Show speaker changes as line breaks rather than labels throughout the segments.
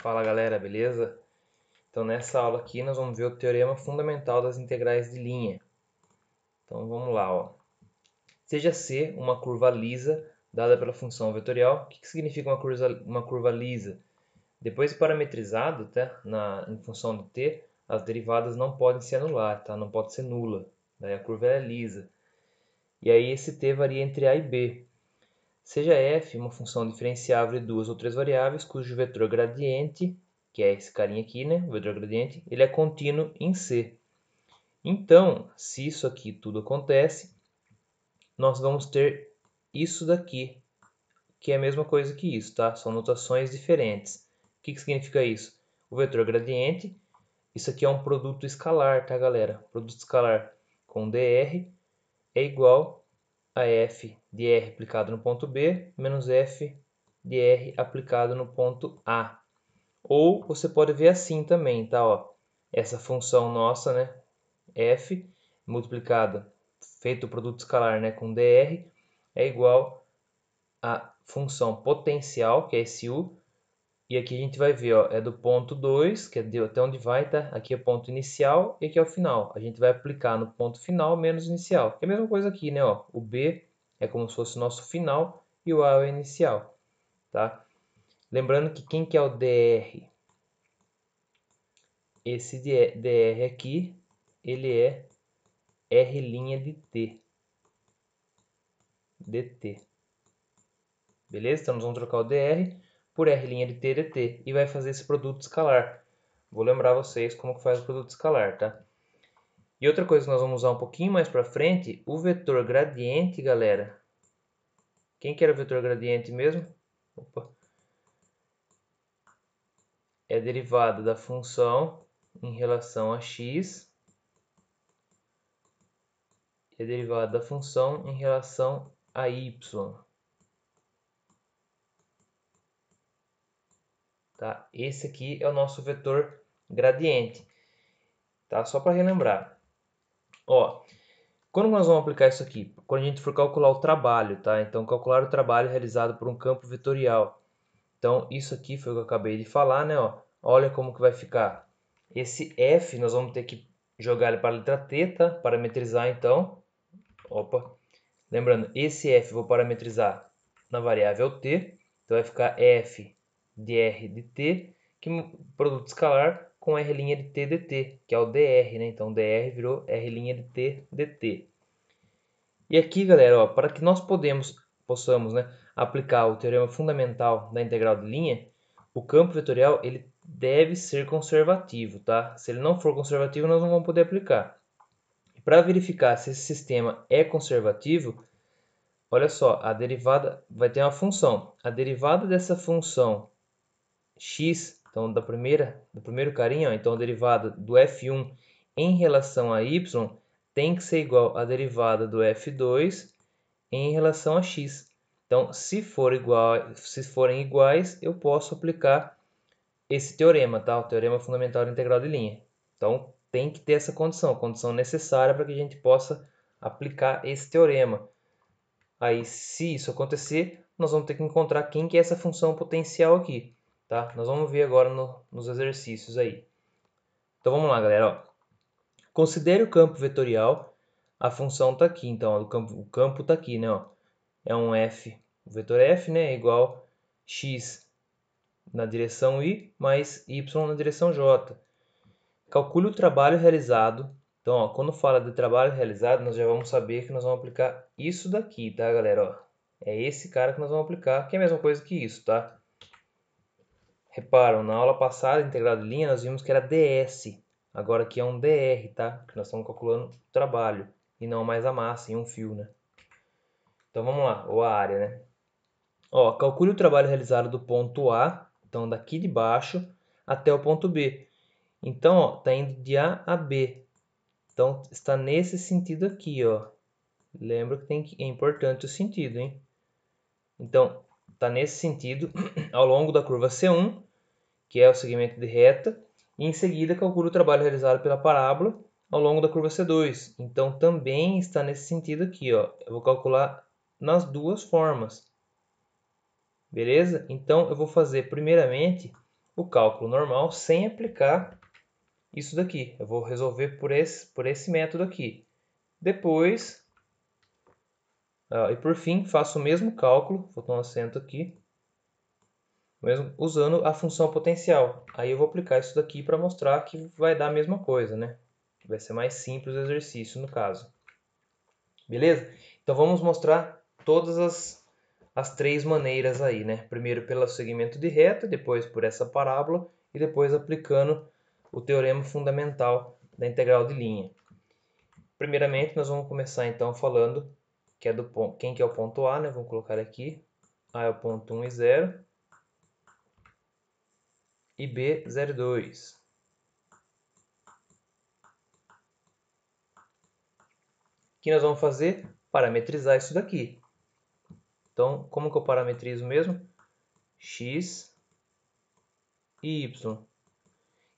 Fala galera, beleza? Então nessa aula aqui nós vamos ver o teorema fundamental das integrais de linha. Então vamos lá, ó. Seja C uma curva lisa dada pela função vetorial. O que significa uma curva lisa? Depois de parametrizado, tá? Em função de t, as derivadas não podem se anular, tá? Não pode ser nula. Daí a curva é lisa. E aí esse t varia entre a e b. Seja f uma função diferenciável de duas ou três variáveis cujo vetor gradiente, que é esse carinha aqui, né? O vetor gradiente, ele é contínuo em C. Então, se isso aqui tudo acontece, nós vamos ter isso daqui, que é a mesma coisa que isso, tá? São notações diferentes. O que significa isso? O vetor gradiente, isso aqui é um produto escalar, tá, galera? Produto escalar com dr é igual a f de r aplicado no ponto B menos f de r aplicado no ponto A. Ou você pode ver assim também, tá? Ó, essa função nossa, né, f multiplicada, feito o produto escalar, né, com dr, é igual a função potencial, que é esse u, e aqui a gente vai ver, ó, é do ponto 2, que é até onde vai, tá? Aqui é o ponto inicial e aqui é o final. A gente vai aplicar no ponto final menos inicial. Que é a mesma coisa aqui, né? Ó, o B é como se fosse o nosso final e o A é o inicial, tá? Lembrando que quem que é o dr? Esse dr aqui, ele é r' de t, dt. Beleza? Então nós vamos trocar o dr por r' de t dt e vai fazer esse produto escalar. Vou lembrar vocês como que faz o produto escalar, tá? E outra coisa que nós vamos usar um pouquinho mais para frente, o vetor gradiente, galera. Quem que era o vetor gradiente mesmo? Opa. É derivada da função em relação a x. É derivada da função em relação a y. Tá? Esse aqui é o nosso vetor gradiente. Tá? Só para relembrar. Ó, quando nós vamos aplicar isso aqui? Quando a gente for calcular o trabalho, tá? Então, calcular o trabalho realizado por um campo vetorial. Então, isso aqui foi o que eu acabei de falar, né? Ó, olha como que vai ficar. Esse f, nós vamos ter que jogar ele para a letra t, tá? Parametrizar, então. Opa. Lembrando, esse f eu vou parametrizar na variável t. Então, vai ficar f de r de t, que é um produto escalar com r' de t dt, que é o dr, né? Então, dr virou r' de t dt. E aqui, galera, ó, para que nós possamos, né, aplicar o teorema fundamental da integral de linha, o campo vetorial ele deve ser conservativo, tá? Se ele não for conservativo, nós não vamos poder aplicar. Para verificar se esse sistema é conservativo, olha só, a derivada vai ter uma função. A derivada dessa função x, então do primeiro carinha, ó, então a derivada do f1 em relação a y tem que ser igual à derivada do f2 em relação a x. Então, se forem iguais, eu posso aplicar esse teorema, tá? O teorema fundamental da integral de linha. Então, tem que ter essa condição, condição necessária para que a gente possa aplicar esse teorema. Aí, se isso acontecer, nós vamos ter que encontrar quem que é essa função potencial aqui, tá? Nós vamos ver agora nos exercícios aí. Então, vamos lá, galera. Ó. Considere o campo vetorial. A função está aqui, então o campo está aqui, né? Ó. É um f, o vetor f, né, é igual x na direção y mais y na direção j. Calcule o trabalho realizado. Então, ó, quando fala de trabalho realizado, nós já vamos saber que nós vamos aplicar isso daqui, tá, galera? Ó, é esse cara que nós vamos aplicar, que é a mesma coisa que isso, tá? Reparam, na aula passada, integral de linha, nós vimos que era ds. Agora aqui é um dr, tá? Que nós estamos calculando o trabalho e não mais a massa em um fio, né? Então, vamos lá, ou a área, né? Ó, calcule o trabalho realizado do ponto A, então daqui de baixo, até o ponto B. Então, ó, tá indo de A a B. Então, está nesse sentido aqui, ó. Lembra que é importante o sentido, hein? Então, está nesse sentido ao longo da curva C1, que é o segmento de reta, e em seguida calcule o trabalho realizado pela parábola ao longo da curva C2. Então, também está nesse sentido aqui, ó. Eu vou calcular nas duas formas. Beleza? Então, eu vou fazer primeiramente o cálculo normal sem aplicar isso daqui. Eu vou resolver por esse método aqui. Depois, e por fim, faço o mesmo cálculo, vou dar um acento aqui, mesmo usando a função potencial. Aí eu vou aplicar isso daqui para mostrar que vai dar a mesma coisa, né? Vai ser mais simples o exercício no caso. Beleza? Então vamos mostrar todas as três maneiras aí, né? Primeiro pelo segmento de reta, depois por essa parábola e depois aplicando o teorema fundamental da integral de linha. Primeiramente nós vamos começar então falando que é do ponto, quem que é o ponto A, né? Vamos colocar aqui. A é o ponto 1 e 0 e B 0 e 2. O que nós vamos fazer? Parametrizar isso daqui. Então, como que eu parametrizo mesmo? X e Y.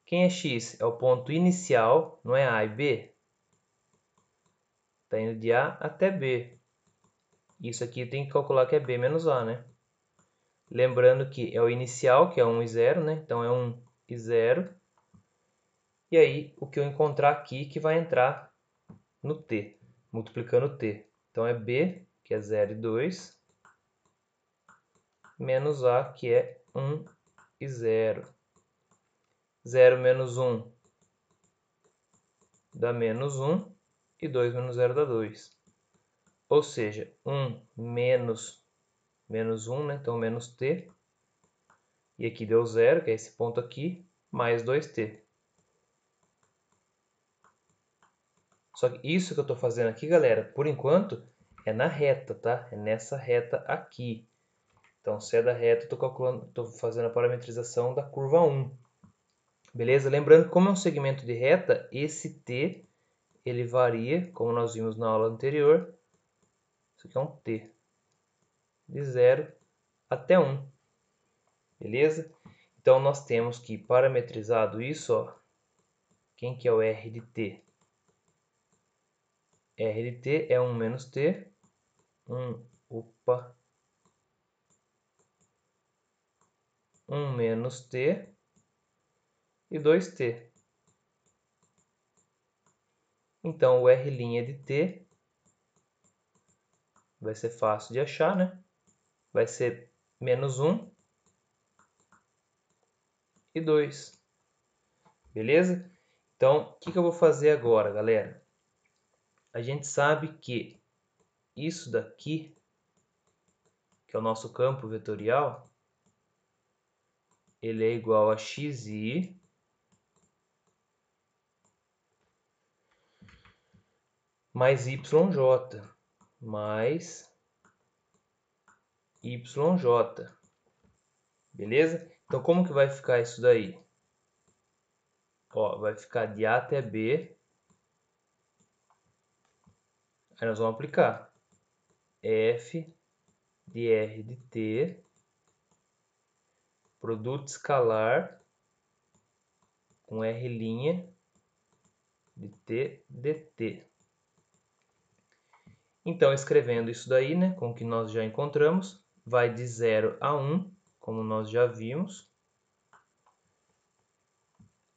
Quem é X? É o ponto inicial, não é A e B? Está indo de A até B. Isso aqui tem que calcular que é B menos A, né? Lembrando que é o inicial, que é 1 e 0, né? Então é 1 e 0. E aí, o que eu encontrar aqui que vai entrar no T, multiplicando o T. Então é B, que é 0 e 2, menos A, que é 1 e 0. 0 menos 1 dá menos 1 e 2 menos 0 dá 2. Ou seja, 1 menos 1, né? Então menos T. E aqui deu 0, que é esse ponto aqui, mais 2T. Só que isso que eu estou fazendo aqui, galera, por enquanto, é na reta, tá? É nessa reta aqui. Então, se é da reta, estou fazendo a parametrização da curva 1. Beleza? Lembrando que como é um segmento de reta, esse T, ele varia, como nós vimos na aula anterior. Isso aqui é um T. De 0 até 1. Beleza? Então, nós temos que, parametrizado isso, ó, quem que é o R de T? R de T é 1 menos T. 1 menos T e 2T. Então, o R' de T vai ser fácil de achar, né? Vai ser menos 1 e 2. Beleza? Então, o que eu vou fazer agora, galera? A gente sabe que isso daqui, que é o nosso campo vetorial, ele é igual a xi mais yj, mais yj. Beleza? Então, como que vai ficar isso daí? Ó, vai ficar de A até B. Aí nós vamos aplicar f de R de T, produto escalar com R' de T dt. Então, escrevendo isso daí, né, com o que nós já encontramos, vai de 0 a 1, como nós já vimos.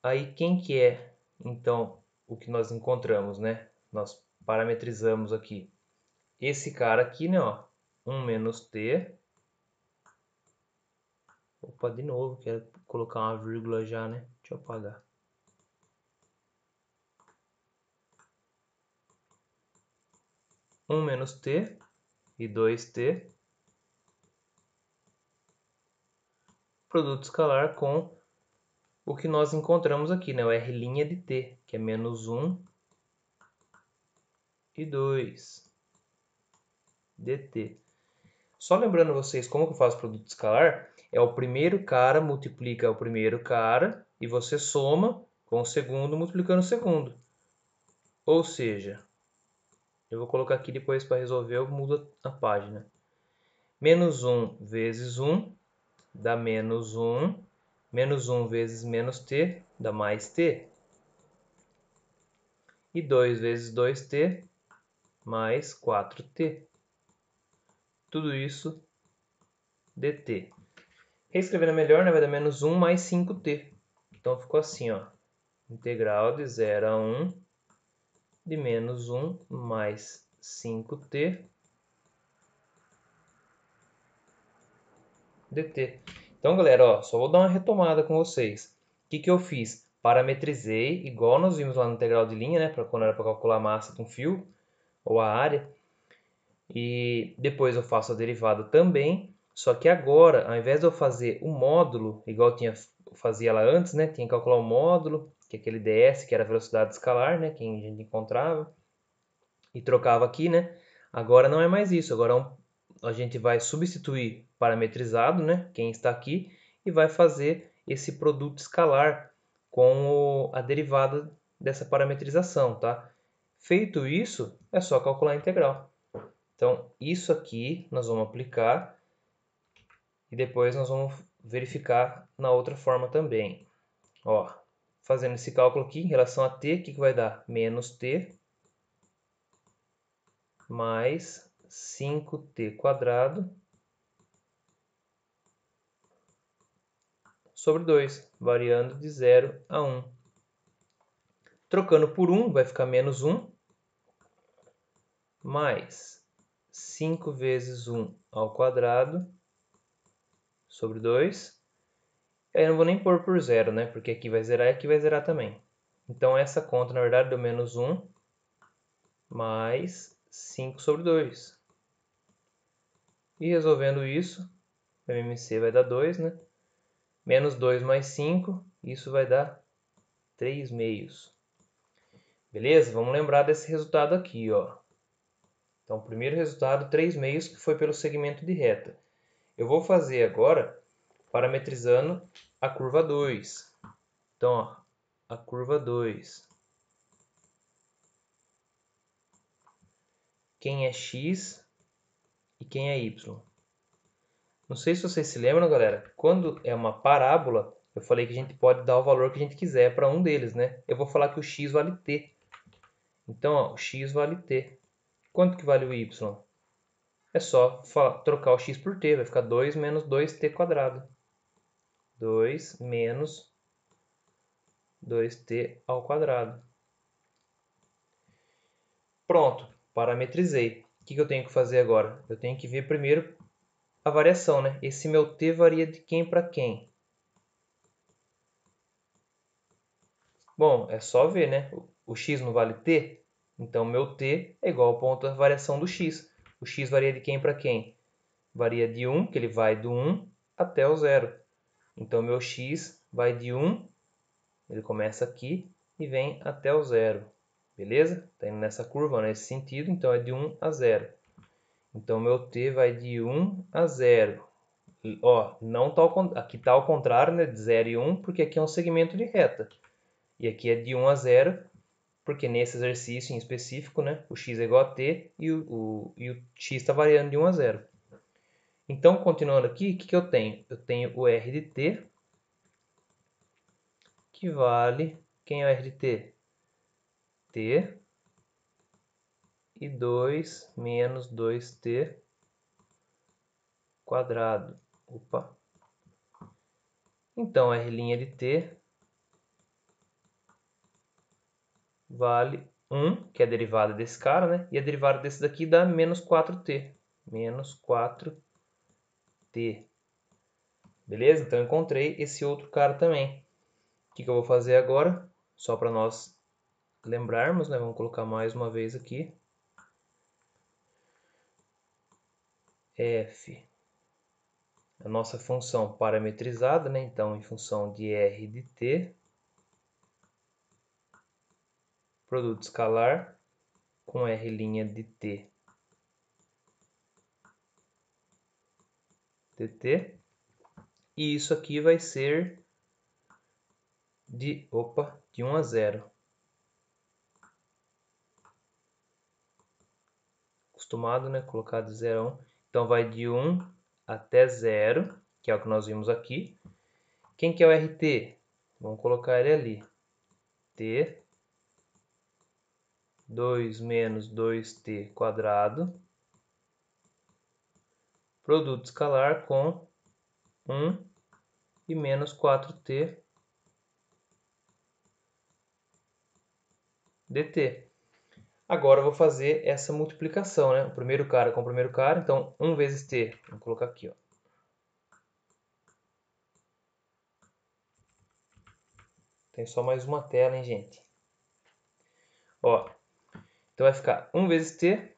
Aí, quem que é, então, o que nós encontramos, né? Nós parametrizamos aqui. Esse cara aqui, né, ó, 1 menos t. Opa, de novo, quero colocar uma vírgula já, né? Deixa eu apagar. Menos t e 2t. Produto escalar com o que nós encontramos aqui, né? O R' de t, que é menos 1 e 2 dt. Só lembrando vocês como que eu faço produto escalar, é o primeiro cara multiplica o primeiro cara e você soma com o segundo multiplicando o segundo. Ou seja, eu vou colocar aqui depois para resolver, eu mudo a página. Menos 1 vezes 1 dá menos 1. Menos 1 vezes menos t dá mais t. E 2 vezes 2t mais 4t. Tudo isso dt. Reescrevendo melhor, né, vai dar menos 1 mais 5t. Então ficou assim, ó. Integral de 0 a 1 de menos 1 mais 5t dt. Então, galera, ó, só vou dar uma retomada com vocês. O que eu fiz? Parametrizei, igual nós vimos lá no integral de linha, né, para quando era para calcular a massa de um fio, ou a área. E depois eu faço a derivada também, só que agora, ao invés de eu fazer o módulo, igual eu fazia lá antes, né, tinha que calcular o módulo, que é aquele ds, que era a velocidade escalar, né, que a gente encontrava, e trocava aqui, né. Agora não é mais isso, agora a gente vai substituir parametrizado, né, quem está aqui, e vai fazer esse produto escalar com a derivada dessa parametrização, tá? Feito isso, é só calcular a integral. Então, isso aqui nós vamos aplicar e depois nós vamos verificar na outra forma também. Ó, fazendo esse cálculo aqui em relação a t, o que vai dar? Menos t mais 5t quadrado sobre 2, variando de 0 a 1. Trocando por 1, vai ficar menos 1, mais 5 vezes 1 ao quadrado sobre 2. Aí eu não vou nem pôr por 0, né? Porque aqui vai zerar e aqui vai zerar também. Então essa conta, na verdade, deu menos 1 mais 5 sobre 2. E resolvendo isso, o MMC vai dar 2, né? Menos 2 mais 5, isso vai dar 3 meios. Beleza? Vamos lembrar desse resultado aqui, ó. Então, o primeiro resultado, 3 meios, que foi pelo segmento de reta. Eu vou fazer agora parametrizando a curva 2. Então, ó, a curva 2. Quem é x e quem é y? Não sei se vocês se lembram, galera, quando é uma parábola, eu falei que a gente pode dar o valor que a gente quiser para um deles, né? Eu vou falar que o x vale t. Então, ó, o x vale t. Quanto que vale o y? É só trocar o x por t, vai ficar 2 menos 2t quadrado. 2 menos 2t ao quadrado. Pronto, parametrizei. O que eu tenho que fazer agora? Eu tenho que ver primeiro a variação, né? Esse meu t varia de quem para quem? Bom, é só ver, né? O x não vale t? Então, meu t é igual ao ponto da variação do x. O x varia de quem para quem? Varia de 1, que ele vai do 1 até o 0. Então, meu x vai de 1, ele começa aqui e vem até o 0. Beleza? Está indo nessa curva, nesse sentido, então é de 1 a 0. Então, meu t vai de 1 a 0. Ó, não tá aqui está ao contrário, né, de 0 e 1, porque aqui é um segmento de reta. E aqui é de 1 a 0, porque nesse exercício em específico, né, o x é igual a t e o x está variando de 1 a 0. Então, continuando aqui, o que eu tenho? Eu tenho o r de t, que vale... Quem é o r de t? T e 2 menos 2t quadrado. Opa! Então, r' de t vale 1, que é a derivada desse cara, né? E a derivada desse daqui dá menos 4t. Menos 4t. Beleza? Então, eu encontrei esse outro cara também. O que eu vou fazer agora? Só para nós lembrarmos, né? Vamos colocar mais uma vez aqui. F, a nossa função parametrizada, né? Então, em função de r de t, produto escalar com r' de t dt. E isso aqui vai ser de 1 a 0. Acostumado, né? Colocar de 0 a 1. Então, vai de 1 até 0, que é o que nós vimos aqui. Quem que é o RT? Vamos colocar ele ali. T, 2 menos 2t quadrado, produto escalar com 1 e menos 4t dt. Agora eu vou fazer essa multiplicação, né? O primeiro cara com o primeiro cara, então 1 vezes t, vou colocar aqui, ó. Tem só mais uma tela, hein, gente? Ó, então vai ficar 1 vezes t,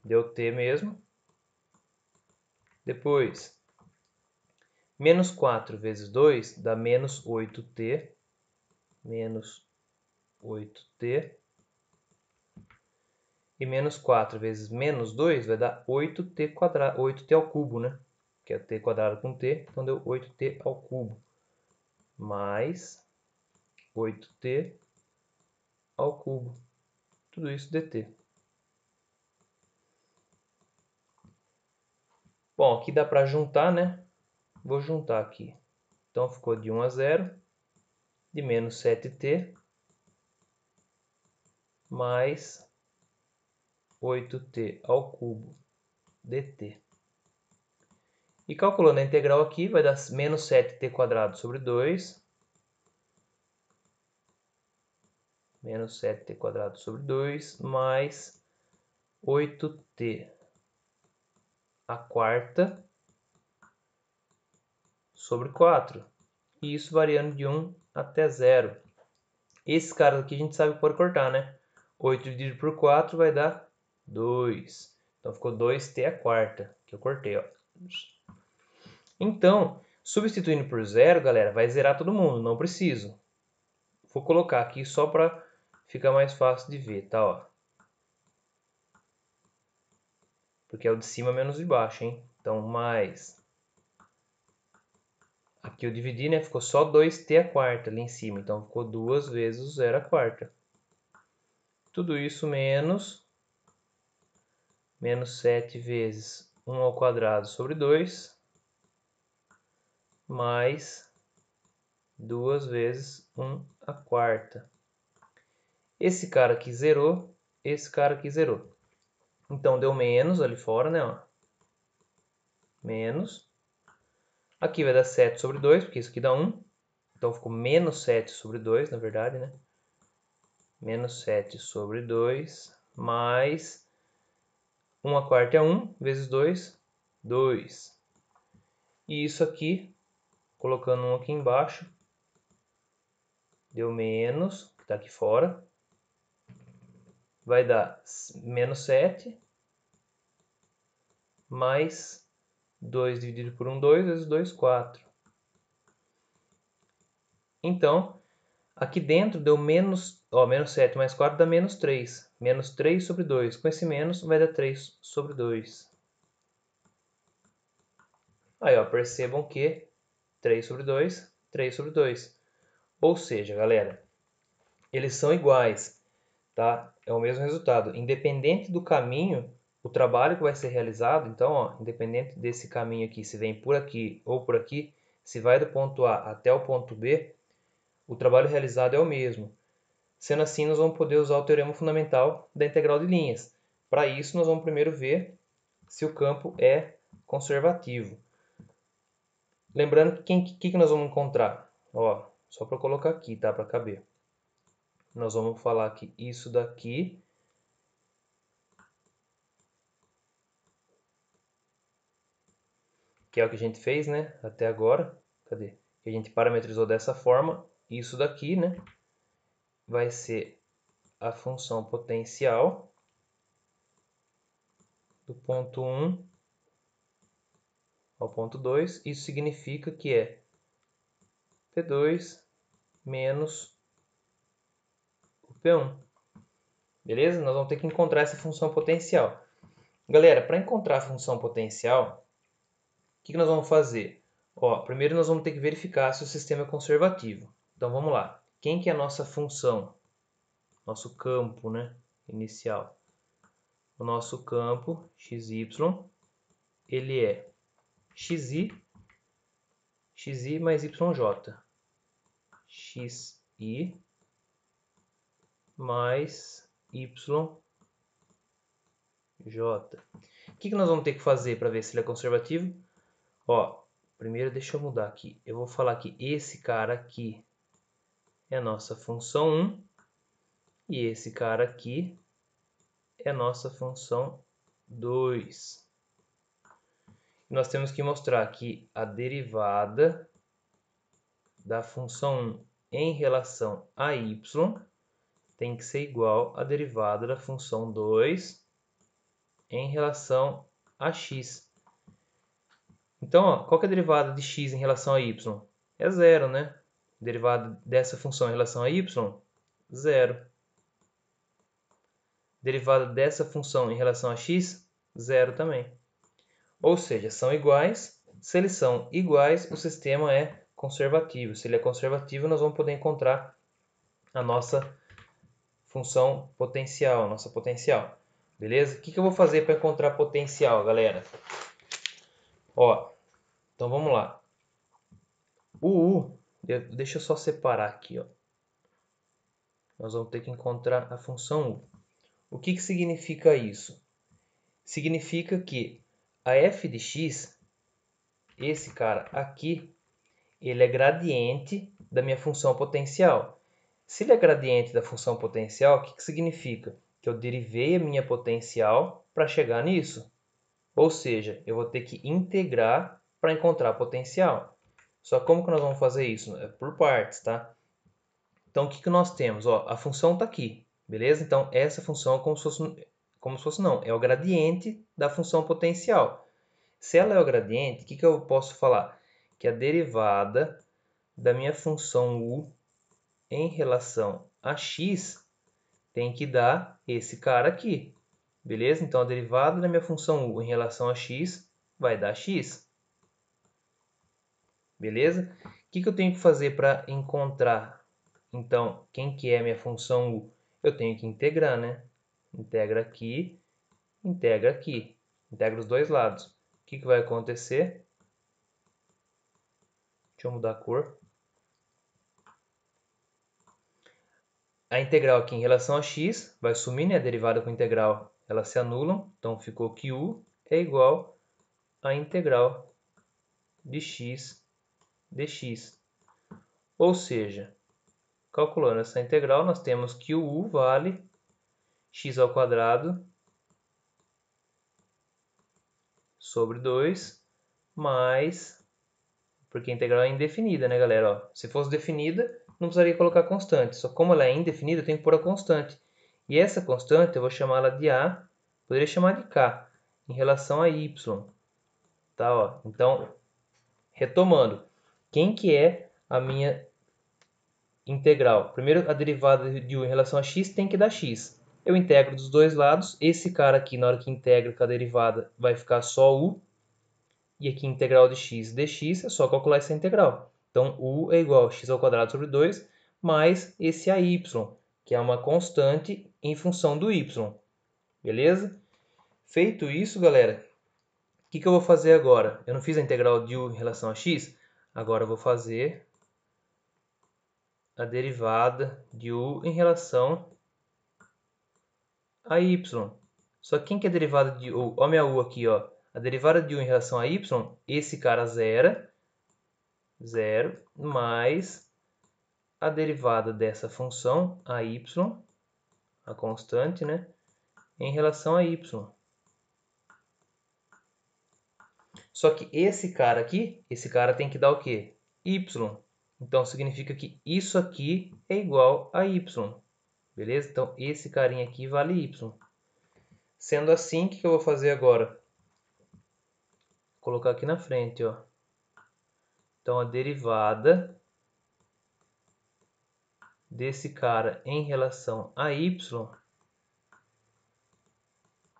deu t mesmo. Depois, menos 4 vezes 2 dá menos 8t, menos 8t. E menos 4 vezes menos 2 vai dar 8t quadrado, 8t ao cubo, né? Que é t quadrado com t, então deu 8t ao cubo. Mais 8t ao cubo. Tudo isso dt. Bom, aqui dá para juntar, né? Vou juntar aqui. Então ficou de 1 a 0, de menos 7t, mais 8t ao cubo dt. E calculando a integral aqui, vai dar menos 7t quadrado sobre 2, menos 7t quadrado sobre 2, mais 8t a quarta sobre 4. E isso variando de 1 até 0. Esses caras aqui a gente sabe que pode cortar, né? 8 dividido por 4 vai dar 2. Então ficou 2t a quarta, que eu cortei, ó. Então, substituindo por 0, galera, vai zerar todo mundo, não preciso. Vou colocar aqui só para ficar mais fácil de ver, tá, ó. Porque é o de cima menos o de baixo, hein? Então, mais... Aqui eu dividi, né? Ficou só 2t a quarta ali em cima. Então, ficou 2 vezes o 0 a quarta. Tudo isso menos 7 vezes 1 ao quadrado sobre 2, mais 2 vezes 1 a quarta. Esse cara aqui zerou, esse cara aqui zerou. Então, deu menos ali fora, né? Ó. Menos. Aqui vai dar 7 sobre 2, porque isso aqui dá 1. Então, ficou menos 7 sobre 2, na verdade, né? Menos 7 sobre 2, mais 1 a quarta é 1, vezes 2, 2. E isso aqui, colocando 1 aqui embaixo, deu menos, que está aqui fora. Vai dar menos 7, mais 2 dividido por 1, 2, vezes 2, 4. Então, aqui dentro deu menos, ó, menos 7 mais 4 dá menos 3. Menos 3 sobre 2. Com esse menos vai dar 3 sobre 2. Aí, ó, percebam que 3 sobre 2, 3 sobre 2. Ou seja, galera, eles são iguais, tá? É o mesmo resultado. Independente do caminho, o trabalho que vai ser realizado, então, ó, independente desse caminho aqui, se vem por aqui ou por aqui, se vai do ponto A até o ponto B, o trabalho realizado é o mesmo. Sendo assim, nós vamos poder usar o teorema fundamental da integral de linhas. Para isso, nós vamos primeiro ver se o campo é conservativo. Lembrando que nós vamos encontrar? Ó, só para colocar aqui, tá? Para caber. Nós vamos falar que isso daqui que é o que a gente fez, né? Até agora. Cadê? Que a gente parametrizou dessa forma. Isso daqui, né? Vai ser a função potencial do ponto 1 ao ponto 2. Isso significa que é P2 menos o P1. Beleza? Nós vamos ter que encontrar essa função potencial. Galera, para encontrar a função potencial, o que nós vamos fazer? Ó, primeiro nós vamos ter que verificar se o sistema é conservativo. Então vamos lá. Quem que é a nossa função? Nosso campo, né? Inicial. O nosso campo xy, ele é xi mais yj. Xi mais yj. O que nós vamos ter que fazer para ver se ele é conservativo? Ó, primeiro deixa eu mudar aqui. Eu vou falar que esse cara aqui é a nossa função 1 e esse cara aqui é a nossa função 2. Nós temos que mostrar que a derivada da função 1 em relação a y tem que ser igual à derivada da função 2 em relação a x. Então, ó, qual que é a derivada de x em relação a y? É zero, né? Derivada dessa função em relação a y, zero. Derivada dessa função em relação a x, zero também. Ou seja, são iguais. Se eles são iguais, o sistema é conservativo. Se ele é conservativo, nós vamos poder encontrar a nossa função potencial, nossa potencial. Beleza? O que eu vou fazer para encontrar potencial, galera? Ó, então vamos lá. O U, deixa eu só separar aqui, ó. Nós vamos ter que encontrar a função U. O que significa isso? Significa que a f de x, esse cara aqui, ele é gradiente da minha função potencial. Se ele é gradiente da função potencial, o que significa? Que eu derivei a minha potencial para chegar nisso. Ou seja, eu vou ter que integrar para encontrar potencial. Só como que nós vamos fazer isso? É por partes, tá? Então, o que nós temos? Ó, a função está aqui, beleza? Então, essa função é como se fosse não, é o gradiente da função potencial. Se ela é o gradiente, o que eu posso falar? Que a derivada da minha função u em relação a x tem que dar esse cara aqui, beleza? Então, a derivada da minha função u em relação a x vai dar x, beleza? O que eu tenho que fazer para encontrar, então, quem que é a minha função u? Eu tenho que integrar, né? Integra aqui, integra aqui. Integra os dois lados. O que vai acontecer? Deixa eu mudar a cor. A integral aqui em relação a x vai sumir, né? A derivada com a integral, elas se anulam. Então, ficou que u é igual à integral de x dx. Ou seja, calculando essa integral, nós temos que o u vale x ao quadrado sobre 2 mais... Porque a integral é indefinida, né, galera? Ó, se fosse definida, não precisaria colocar constante. Só como ela é indefinida, eu tenho que pôr a constante. E essa constante eu vou chamar ela de A, poderia chamar de K, em relação a Y. Tá, ó. Então, retomando, quem que é a minha integral? Primeiro, a derivada de U em relação a x tem que dar x. Eu integro dos dois lados. Esse cara aqui, na hora que integra com a derivada, vai ficar só U. E aqui, integral de x dx, é só calcular essa integral. Então, u é igual a x ao quadrado sobre 2, mais esse AY, que é uma constante em função do y. Beleza? Feito isso, galera, o que eu vou fazer agora? Eu não fiz a integral de u em relação a x? Agora eu vou fazer a derivada de u em relação a y. Só que quem que é a derivada de u? Olha a minha u aqui, ó. A derivada de u em relação a y, esse cara zero, mais a derivada dessa função, a y, a constante, né, em relação a y. Só que esse cara aqui, esse cara tem que dar o quê? Y. Então, significa que isso aqui é igual a y. Beleza? Então, esse carinha aqui vale y. Sendo assim, o que eu vou fazer agora? Vou colocar aqui na frente, ó. Então, a derivada desse cara em relação a y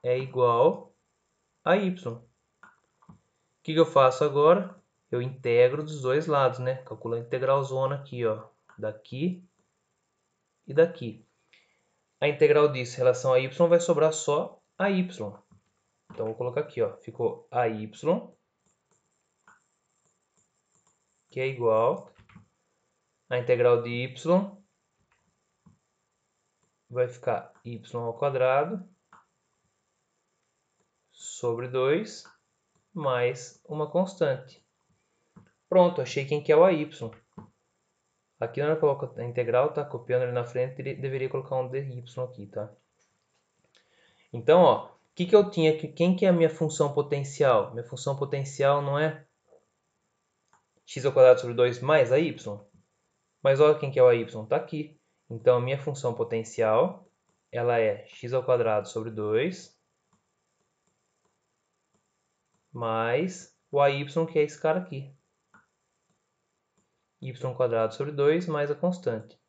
é igual a y. O que eu faço agora? Eu integro dos dois lados, né? Calculo a integral zona aqui, ó. Daqui e daqui. A integral disso em relação a y vai sobrar só a y. Então, vou colocar aqui, ó. Ficou a y, que é igual a integral de y vai ficar y ao quadrado sobre 2 mais uma constante. Pronto, achei quem que é o AY. Aqui na hora que eu coloco a integral, tá? Copiando ele na frente, deveria colocar um dy aqui, tá? Então, ó, o que eu tinha aqui? Quem que é a minha função potencial? Minha função potencial não é x² sobre 2 mais a y? Mas olha quem que é o AY, tá aqui. Então, a minha função potencial, ela é x² sobre 2 mais o AY, que é esse cara aqui. Y² sobre 2 mais a constante.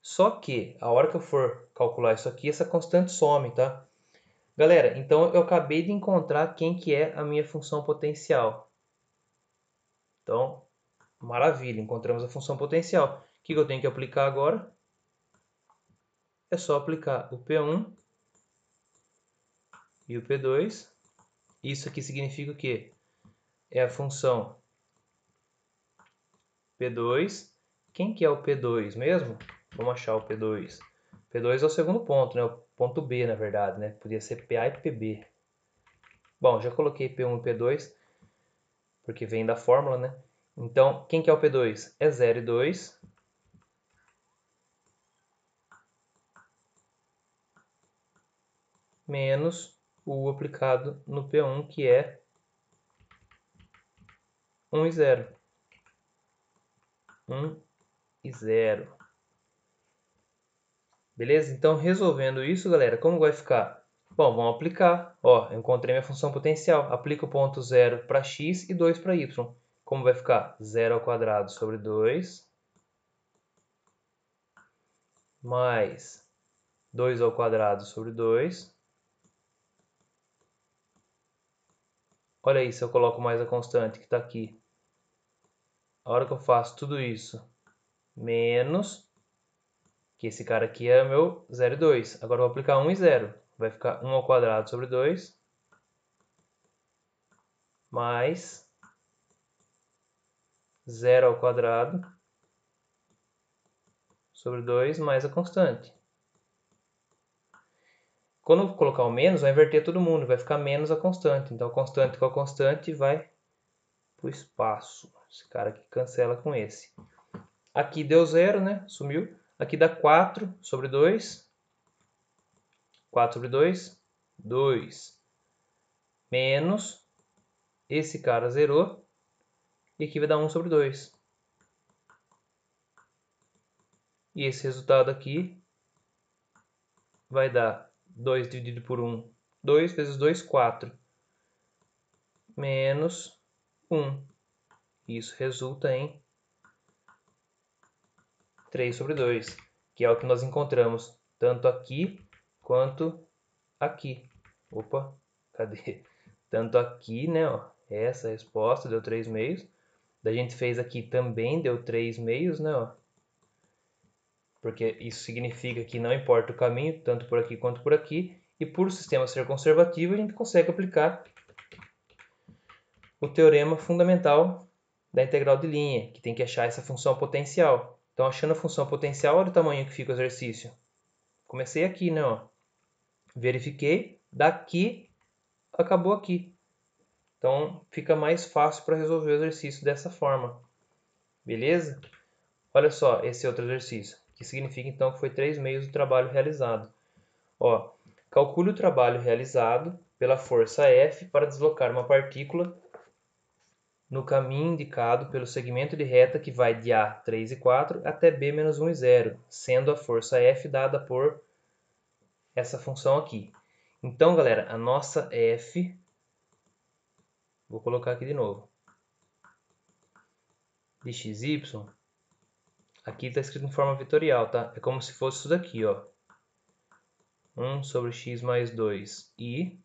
Só que, a hora que eu for calcular isso aqui, essa constante some, tá? Galera, então eu acabei de encontrar quem que é a minha função potencial. Então, maravilha, encontramos a função potencial. O que eu tenho que aplicar agora? É só aplicar o P1 e o P2. Isso aqui significa o quê? É a função P2. Quem que é o P2 mesmo? Vamos achar o P2. P2 é o segundo ponto, né? O ponto B, na verdade, né? Podia ser PA e PB. Bom, já coloquei P1 e P2, porque vem da fórmula, né? Então, quem que é o P2? É 0 e 2. Menos o U aplicado no P1, que é 1 e 0. 1 e 0. Beleza? Então, resolvendo isso, galera, como vai ficar? Bom, vamos aplicar. Ó, eu encontrei minha função potencial. Aplico o ponto 0 para x e 2 para y. Como vai ficar? 0² sobre 2 mais 2² sobre 2. Olha aí se eu coloco mais a constante que está aqui. A hora que eu faço tudo isso, menos, que esse cara aqui é meu 0 e 2. Agora eu vou aplicar 1 e 0. Vai ficar 1² sobre 2 mais 0² sobre 2 mais a constante. Quando eu colocar o menos, vai inverter todo mundo, vai ficar menos a constante. Então, a constante com a constante vai para o espaço. Esse cara aqui cancela com esse. Aqui deu 0, né? Sumiu. Aqui dá 4 sobre 2. 4 sobre 2, 2. Menos, esse cara zerou. E aqui vai dar 1 sobre 2. E esse resultado aqui vai dar 2 dividido por 1, 2 vezes 2, 4. Menos 1. Isso resulta em 3 sobre 2, que é o que nós encontramos tanto aqui quanto aqui. Opa, cadê? Tanto aqui, né? Ó, essa resposta deu 3 meios. Da gente fez aqui também deu 3 meios, né? Ó, porque isso significa que não importa o caminho, tanto por aqui quanto por aqui. E por o sistema ser conservativo, a gente consegue aplicar o teorema fundamental da integral de linha, que tem que achar essa função potencial. Então, achando a função potencial, olha o tamanho que fica o exercício. Comecei aqui, né? Ó. Verifiquei, daqui, acabou aqui. Então, fica mais fácil para resolver o exercício dessa forma. Beleza? Olha só esse outro exercício, que significa então que foi 3 meios do trabalho realizado. Ó, calcule o trabalho realizado pela força F para deslocar uma partícula no caminho indicado pelo segmento de reta que vai de A 3 e 4 até B menos 1 e 0, sendo a força F dada por essa função aqui. Então, galera, a nossa F, vou colocar aqui de novo, de xy, aqui está escrito em forma vetorial, tá? É como se fosse isso daqui, ó. 1 sobre x mais 2 i,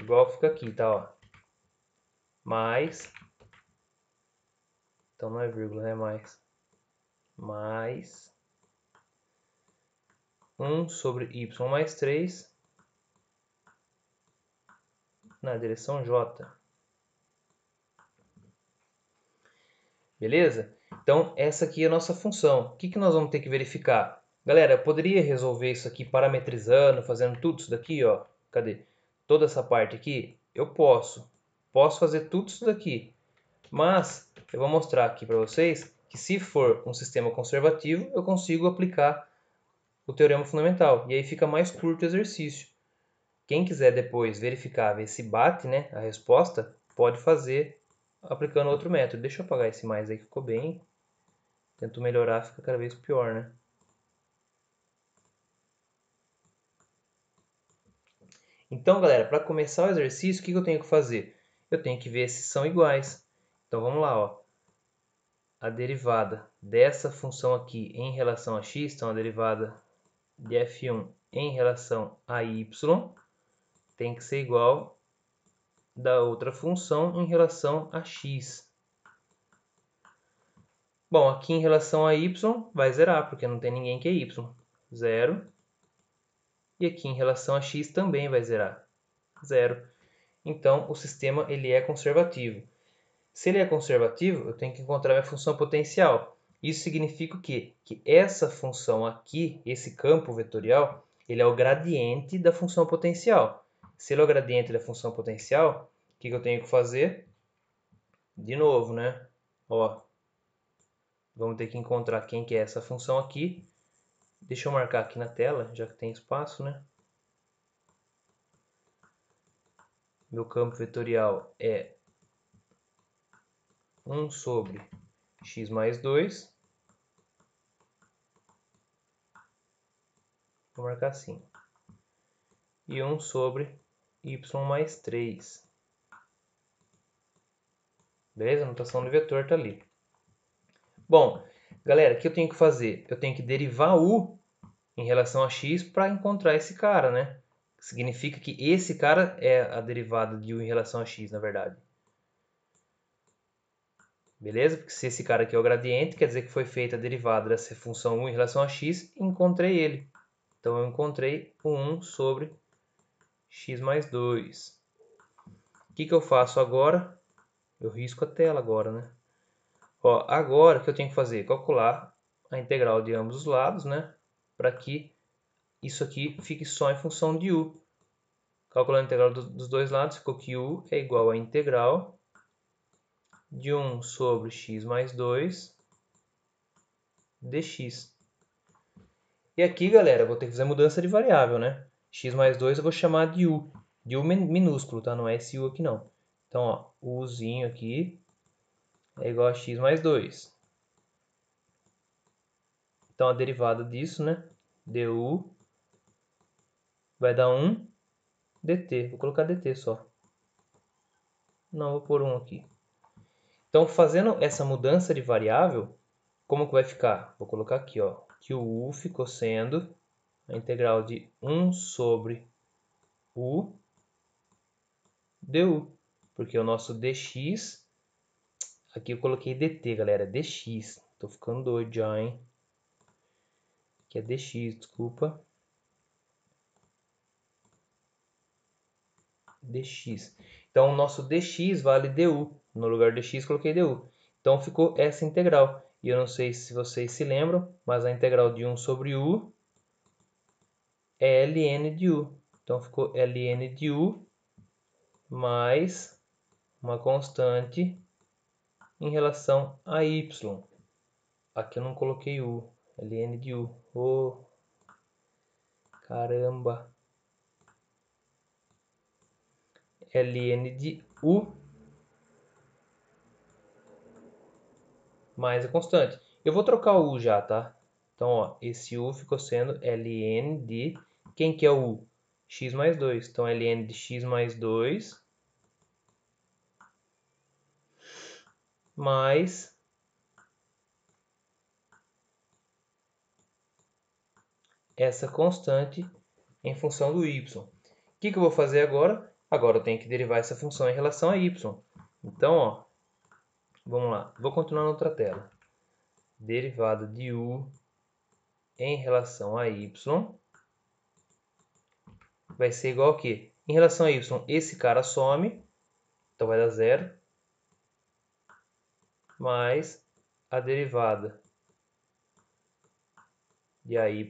igual fica aqui, tá? Ó. Mais, então não é vírgula, né? Mais 1 sobre y mais 3 na direção j. Beleza? Então, essa aqui é a nossa função. O que nós vamos ter que verificar? Galera, eu poderia resolver isso aqui parametrizando, fazendo tudo isso daqui, ó. Cadê? Toda essa parte aqui. eu posso fazer tudo isso daqui, mas eu vou mostrar aqui para vocês que se for um sistema conservativo, eu consigo aplicar o teorema fundamental, e aí fica mais curto o exercício. Quem quiser depois verificar, ver se bate, né, a resposta, pode fazer aplicando outro método. Deixa eu apagar esse mais aí que ficou bem. Tento melhorar, fica cada vez pior, né? Então, galera, para começar o exercício, o que eu tenho que fazer? Eu tenho que ver se são iguais. Então, vamos lá, ó. A derivada dessa função aqui em relação a x, então a derivada de f1 em relação a y, tem que ser igual da outra função em relação a x. Bom, aqui em relação a y vai zerar, porque não tem ninguém que é y. Zero. E aqui em relação a x também vai zerar. Zero. Então, o sistema ele é conservativo. Se ele é conservativo, eu tenho que encontrar minha função potencial. Isso significa o quê? Que essa função aqui, esse campo vetorial, ele é o gradiente da função potencial. Se ele é o gradiente da função potencial, o que eu tenho que fazer? De novo, né? Ó, vamos ter que encontrar quem que é essa função aqui. Deixa eu marcar aqui na tela, já que tem espaço, né? Meu campo vetorial é 1 sobre x mais 2. Vou marcar assim. E 1 sobre y mais 3. Beleza? A notação do vetor está ali. Bom, galera, o que eu tenho que fazer? Eu tenho que derivar u em relação a x para encontrar esse cara, né? Significa que esse cara é a derivada de u em relação a x, na verdade. Beleza? Porque se esse cara aqui é o gradiente, quer dizer que foi feita a derivada dessa função u em relação a x e encontrei ele. Então, eu encontrei o 1 sobre x mais 2. O que eu faço agora? Eu risco a tela agora, né? Ó, agora o que eu tenho que fazer? Calcular a integral de ambos os lados, né? Para que isso aqui fique só em função de u. Calculando a integral dos dois lados, ficou que u é igual a integral de 1 sobre x mais 2 dx. E aqui, galera, eu vou ter que fazer mudança de variável, né? X mais 2 eu vou chamar de u minúsculo, tá? Não é esse u aqui não. Então, ó, uzinho aqui é igual a x mais 2. Então, a derivada disso, né? Du vai dar 1 dt. Vou colocar dt só. Não, vou pôr 1 aqui. Então, fazendo essa mudança de variável, como que vai ficar? Vou colocar aqui, ó, que o u ficou sendo a integral de 1 sobre u du. Porque o nosso dx... Aqui eu coloquei dt, galera. Dx. Tô ficando doido já, hein? Que é dx, desculpa. Dx. Então, o nosso dx vale du. No lugar de dx, coloquei du. Então, ficou essa integral. E eu não sei se vocês se lembram, mas a integral de 1 sobre u é ln de u. Então, ficou ln de u mais uma constante em relação a y. Aqui eu não coloquei u. Ln de u. Oh, caramba. Ln de u mais a constante. Eu vou trocar o u já, tá? Então, ó, esse u ficou sendo ln de... Quem que é o u? X mais 2. Então, ln de x mais 2 mais essa constante em função do y. O que eu vou fazer agora? Agora eu tenho que derivar essa função em relação a y. Então, ó, vamos lá. Vou continuar na outra tela. Derivada de u em relação a y vai ser igual a quê? Em relação a y, esse cara some, então vai dar zero, mais a derivada de AY,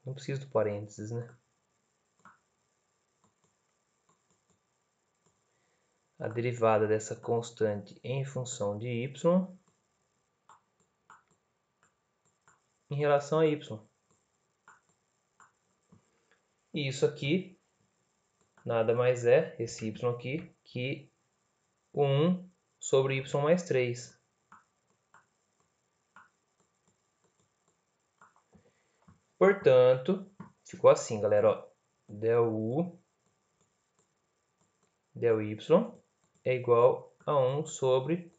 não preciso do parênteses, né? a derivada dessa constante em função de y em relação a y. E isso aqui nada mais é, esse y aqui, que o 1 sobre y mais 3. Portanto, ficou assim, galera, ó, del u del y é igual a 1 sobre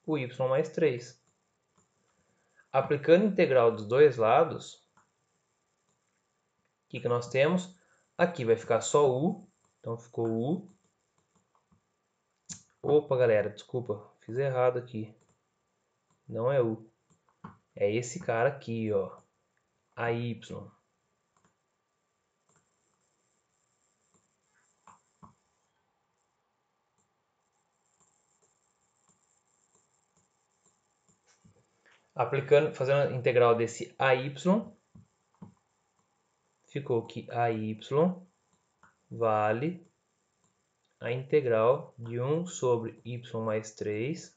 o y mais 3. Aplicando a integral dos dois lados, o que nós temos? Aqui vai ficar só u, então ficou u. Opa, galera, desculpa, fiz errado aqui. Não é u, é esse cara aqui, ó, AY. Aplicando, fazendo a integral desse AY, ficou que AY vale a integral de 1 sobre y mais 3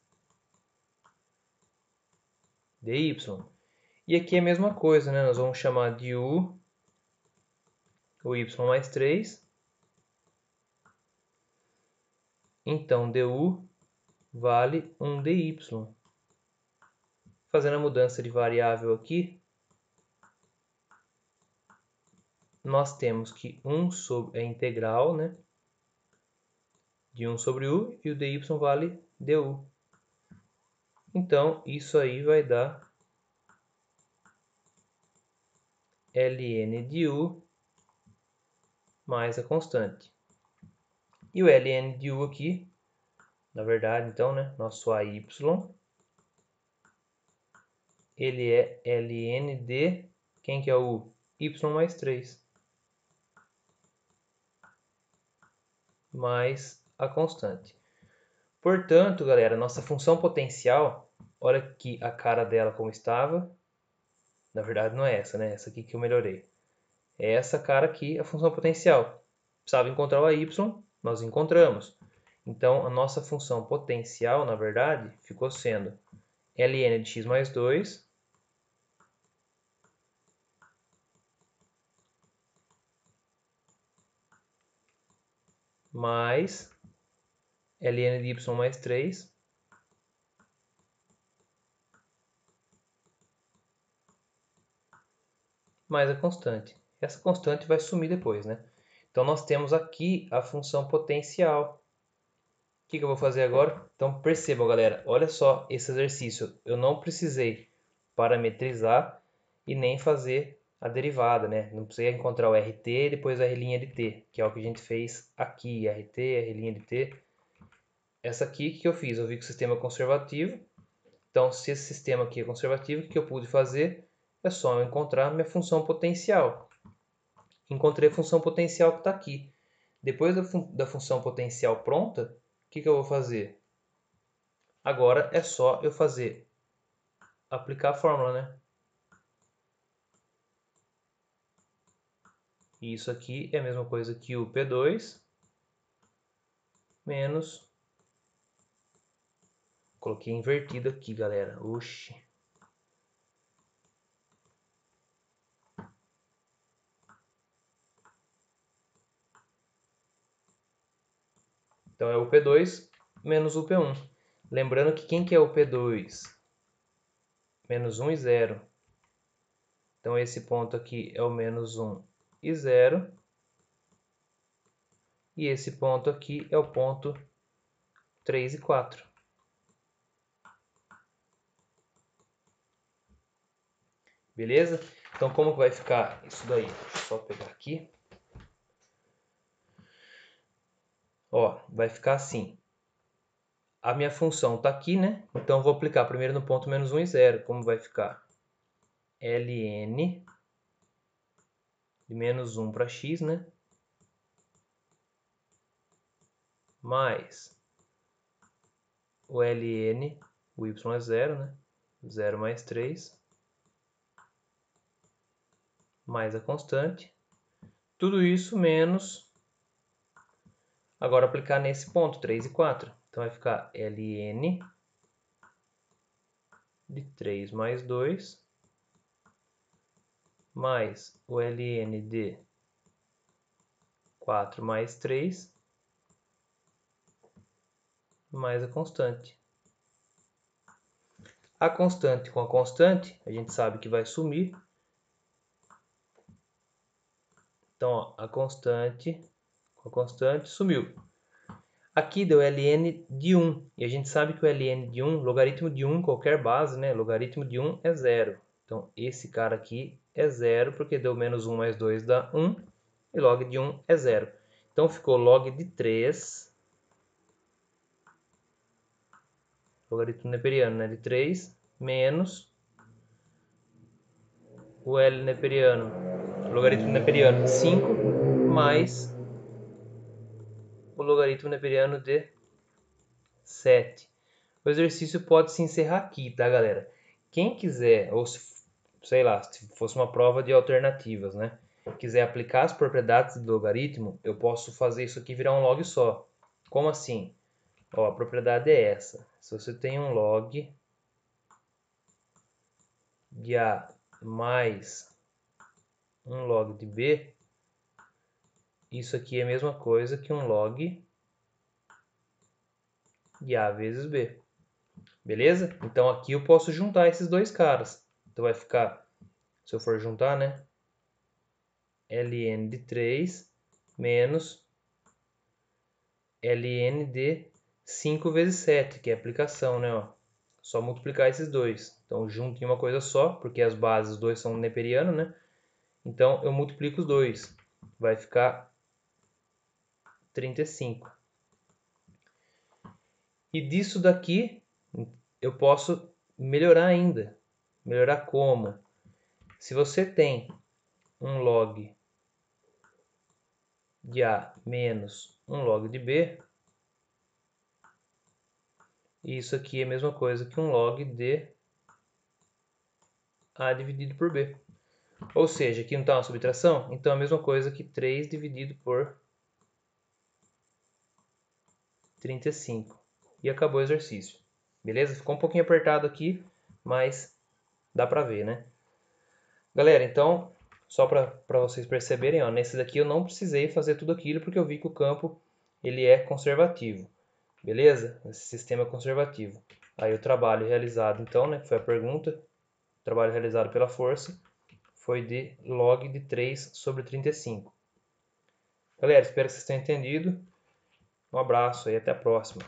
dy. E aqui é a mesma coisa, né? Nós vamos chamar de u o y mais 3. Então, du vale 1 dy. Fazendo a mudança de variável aqui, nós temos que 1 sobre a integral, né, de 1 sobre u, e o dy vale du. Então, isso aí vai dar ln de u mais a constante. E o ln de u aqui, na verdade, então, né, nosso AY, ele é ln de, quem que é o y mais 3, mais a constante. Portanto, galera, nossa função potencial, olha aqui a cara dela como estava. Na verdade, não é essa, né? Essa aqui que eu melhorei. É essa cara aqui, a função potencial. Precisava encontrar o y, nós encontramos. Então, a nossa função potencial, na verdade, ficou sendo ln de x mais 2 mais ln de y mais 3 mais a constante. Essa constante vai sumir depois, né? Então, nós temos aqui a função potencial. O que eu vou fazer agora? Então, percebam, galera, olha só esse exercício. Eu não precisei parametrizar e nem fazer a derivada, né? Não precisei encontrar o RT e depois a R' de t, que é o que a gente fez aqui, RT, R' de t. Essa aqui, o que eu fiz? Eu vi que o sistema é conservativo. Então, se esse sistema aqui é conservativo, o que eu pude fazer? É só eu encontrar minha função potencial. Encontrei a função potencial que está aqui. Depois da função potencial pronta, o que eu vou fazer? Agora é só eu aplicar a fórmula, né? E isso aqui é a mesma coisa que o P2 menos... Coloquei invertido aqui, galera. Oxi. Então é o P2 menos o P1. Lembrando que quem que é o P2? Menos 1 e 0. Então esse ponto aqui é o menos 1 e 0. E esse ponto aqui é o ponto 3 e 4. Beleza? Então como que vai ficar isso daí? Deixa eu só pegar aqui. Ó, vai ficar assim. A minha função está aqui, né? Então eu vou aplicar primeiro no ponto menos 1 e 0. Como vai ficar? Ln de menos 1 para x, né? Mais o ln, o y é 0, né? 0 mais 3, mais a constante. Tudo isso menos agora aplicar nesse ponto, 3 e 4. Então vai ficar ln de 3 mais 2 mais o ln de 4 mais 3 mais a constante. A constante com a constante, a gente sabe que vai sumir. Então, ó, a constante com a constante sumiu. Aqui deu ln de 1. E a gente sabe que o ln de 1, logaritmo de 1 em qualquer base, né? Logaritmo de 1 é 0. Então, esse cara aqui é 0, porque deu menos 1 mais 2 dá 1. E log de 1 é 0. Então, ficou log de 3. Logaritmo neperiano, né? De 3 menos o L neperiano, logaritmo neperiano de 5 mais o logaritmo neperiano de 7. O exercício pode se encerrar aqui, tá, galera? Quem quiser, ou se, sei lá, se fosse uma prova de alternativas, né? Quiser aplicar as propriedades do logaritmo, eu posso fazer isso aqui virar um log só. Como assim? Ó, a propriedade é essa. Se você tem um log de A mais um log de B, isso aqui é a mesma coisa que um log de A vezes B. Beleza? Então aqui eu posso juntar esses dois caras. Então vai ficar, se eu for juntar, né? ln de 3 menos ln de 5 vezes 7, que é a aplicação, né? Ó. Só multiplicar esses dois. Então junto em uma coisa só, porque as bases, os dois são neperianos, né? Então eu multiplico os dois. Vai ficar 35. E disso daqui eu posso melhorar ainda. Melhorar como? Se você tem um log de A menos um log de B, isso aqui é a mesma coisa que um log de A dividido por B. Ou seja, aqui não está uma subtração? Então é a mesma coisa que 3 dividido por 35. E acabou o exercício. Beleza? Ficou um pouquinho apertado aqui, mas dá pra ver, né? Galera, então, só para vocês perceberem, ó, nesse daqui eu não precisei fazer tudo aquilo porque eu vi que o campo ele é conservativo. Beleza? Esse sistema é conservativo. Aí o trabalho realizado, então, né, foi a pergunta, o trabalho realizado pela força foi de log de 3 sobre 35. Galera, espero que vocês tenham entendido. Um abraço e até a próxima.